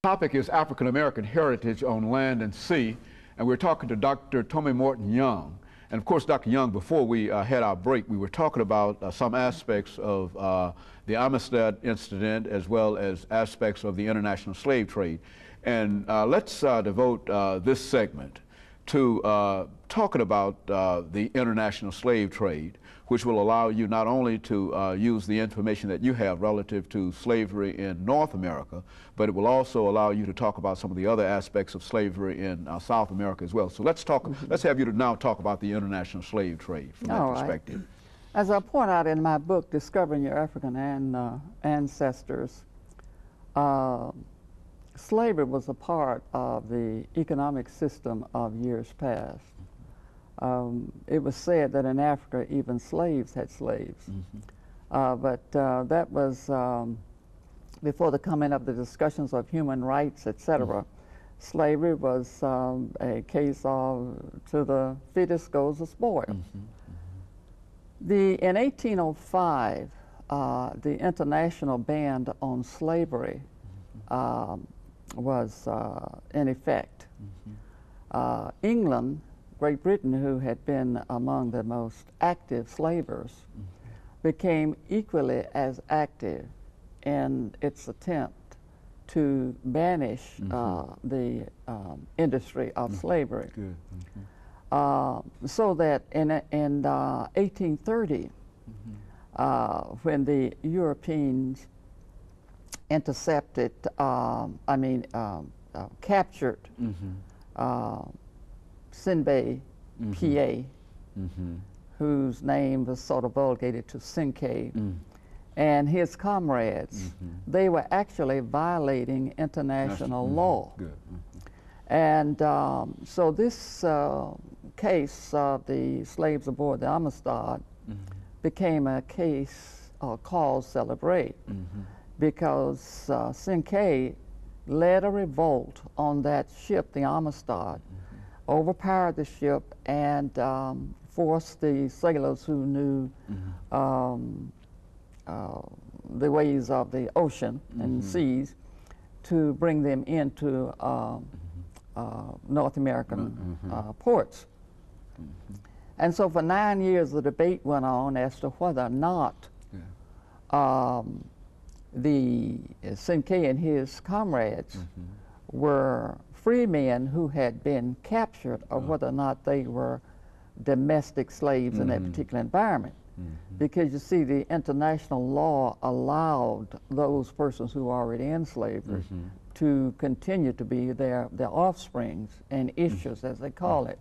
Topic is African American heritage on land and sea, and we're talking to Dr. TMorton-Young. And of course, Dr. Young, before we had our break, we were talking about some aspects of the Amistad incident as well as aspects of the international slave trade. And let's devote this segment to talking about the international slave trade, which will allow you not only to use the information that you have relative to slavery in North America, but it will also allow you to talk about some of the other aspects of slavery in South America as well. So let's talk. Let's have you to now talk about the international slave trade from that perspective. As I point out in my book, Discovering Your African Ancestors, slavery was a part of the economic system of years past. It was said that in Africa even slaves had slaves. But that was before the coming of the discussions of human rights, etc. Slavery was a case of to the fittest goes the spoil. In 1805, the international ban on slavery was in effect. England, Great Britain, who had been among the most active slavers, became equally as active in its attempt to banish the industry of slavery. So that in 1830, when the Europeans intercepted, captured Sinbei, PA, whose name was sort of vulgated to Sinkay, and his comrades, they were actually violating international law. And so this case of the slaves aboard the Amistad became a case called Celebrate, because Sinkay led a revolt on that ship, the Amistad, overpowered the ship and forced the sailors who knew the ways of the ocean and seas to bring them into North American ports. And so for 9 years the debate went on as to whether or not the Sinkay and his comrades were free men who had been captured, or whether or not they were domestic slaves in that particular environment. Because you see, the international law allowed those persons who were already in slavery to continue to be their offsprings and issues, as they call it.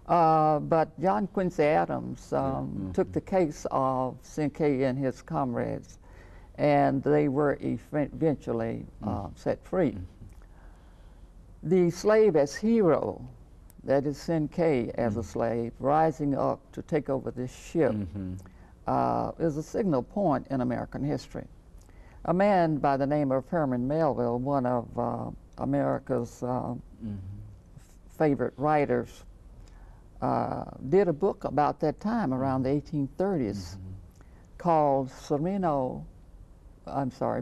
But John Quincy Adams took the case of Sinkay and his comrades, and they were eventually set free. The slave as hero, that is Sinkay as a slave, rising up to take over this ship, is a signal point in American history. A man by the name of Herman Melville, one of America's favorite writers, did a book about that time, around the 1830s, called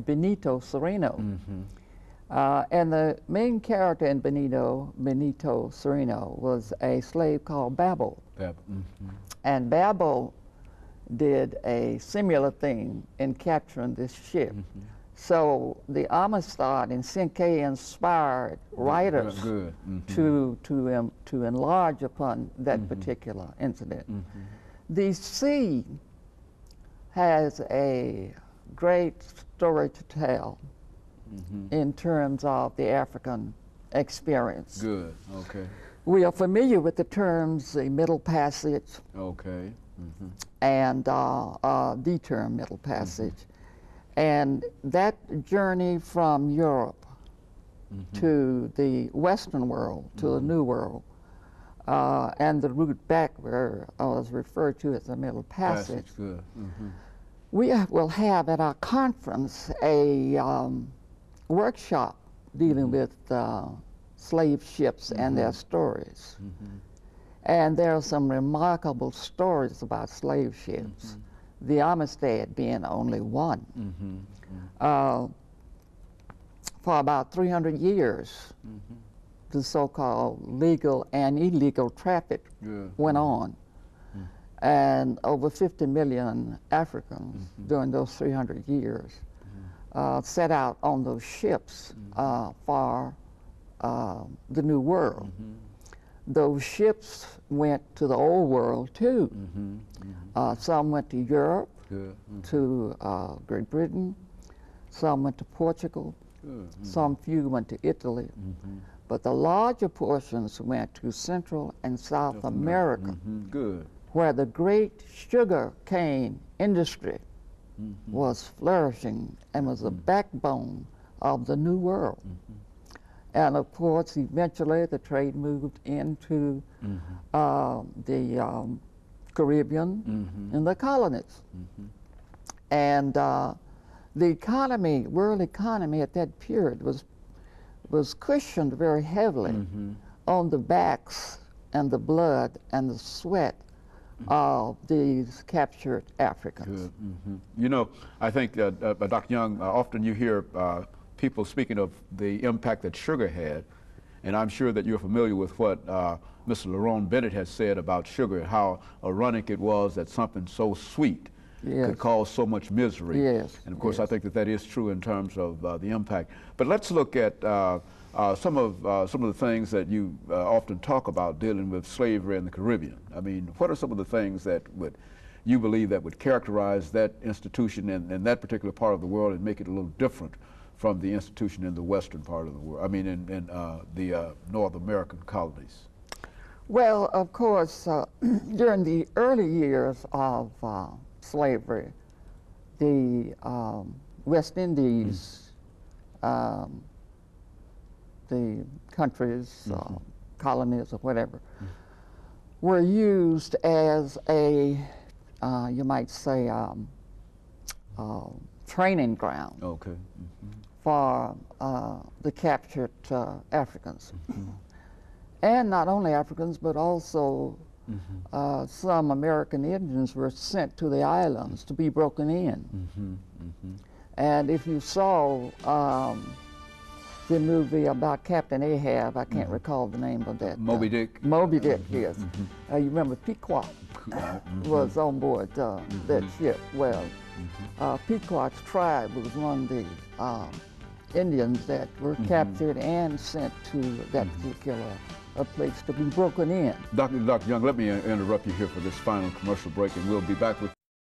Benito Sereno. And the main character in Benito Sereno was a slave called Babel. And Babel did a similar thing in capturing this ship. So the Amistad and Sinkay inspired writers to enlarge upon that particular incident. The sea has a great story to tell in terms of the African experience. We are familiar with the terms the Middle Passage and the term Middle Passage. And that journey from Europe to the Western world, to the New World, and the route back where I was referred to as the Middle Passage. We will have at our conference a workshop dealing with slave ships and their stories. And there are some remarkable stories about slave ships, the Amistad being only one. for about 300 years, the so-called legal and illegal traffic went on. And over 50 million Africans during those 300 years set out on those ships for the New World. Those ships went to the Old World too. Some went to Europe, to Great Britain, some went to Portugal, some few went to Italy. But the larger portions went to Central and South America, where the great sugar cane industry was flourishing and was the backbone of the New World. And of course, eventually the trade moved into the Caribbean and the colonies. And the economy, world economy at that period was cushioned very heavily on the backs and the blood and the sweat of these captured Africans. You know, I think, Dr. Young, often you hear people speaking of the impact that sugar had, and I'm sure that you're familiar with what Mr. Lerone Bennett has said about sugar, how ironic it was that something so sweet could cause so much misery. And of course, I think that that is true in terms of the impact. But let's look at some of the things that you often talk about dealing with slavery in the Caribbean. I mean, what are some of the things that you believe that would characterize that institution in that particular part of the world and make it a little different from the institution in the western part of the world, I mean in the North American colonies? Well, of course, during the early years of slavery, the West Indies, the countries, colonies or whatever, were used as a, you might say, training ground for the captured Africans. And not only Africans, but also some American Indians were sent to the islands to be broken in. And if you saw the movie about Captain Ahab, I can't recall the name of that. Moby Dick? Moby Dick, yes. You remember Pequot was on board that ship. Well, Pequot's tribe was one of the Indians that were captured and sent to that particular place to be broken in. Dr. Young, let me interrupt you here for this final commercial break, and we'll be back with